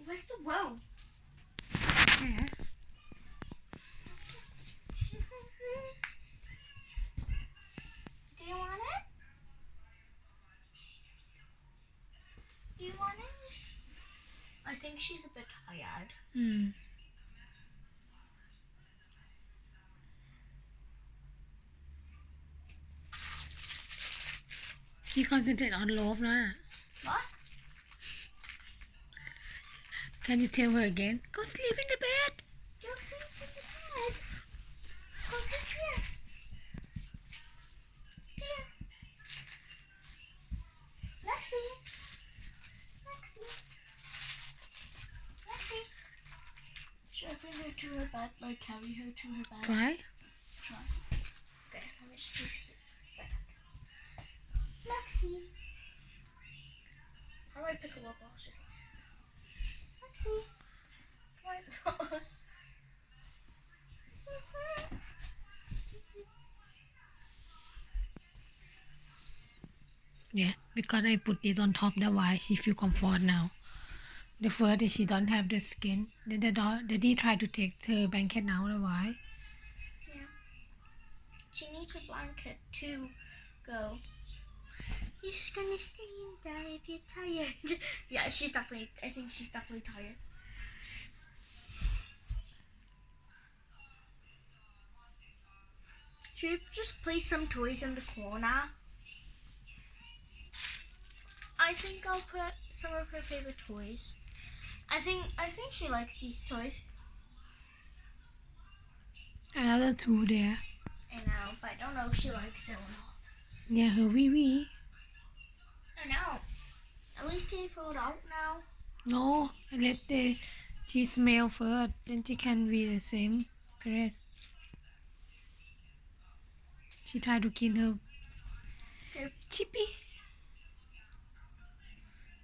Where's the rope? Yeah. Do you want it? Do you want it? I think she's a bit tired. She concentrate on love now. What? Can you tell her again? Go sleep in the bed. Go sleep in the bed. Go sleep here. Here. Lexi. Lexi. Lexi. Should I bring her to her bed? Like carry her to her bed? Try. Try. Okay, let me just please here. Second. Lexi. How do I pick her up while she's like, Lexi. Come on. Yeah, because I put it on top, that's why she feel comfort now. The first is she don't have the skin. Then the daddy try to take her blanket now, that's why. Yeah. She needs a blanket to go. You're just gonna stay in there if you're tired. Yeah, I think she's definitely tired. Should we just place some toys in the corner? I think I'll put some of her favorite toys. I think she likes these toys. Another two there. I know, but I don't know if she likes it or not. Yeah, her wee wee. I know. At least can you throw it out now? No, she smell first, then she can be the same place. She try to clean her chippy,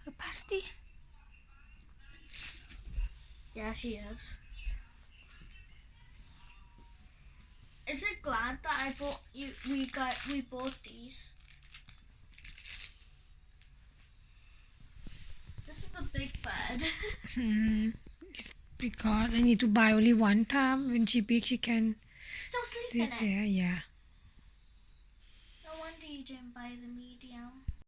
her pasty. Yeah, she is. Is it glad that I bought you? We bought these. This is a big bed. It's because I need to buy only one time. When she big, she can Still sleep sit in it. there. Yeah. No wonder you didn't buy the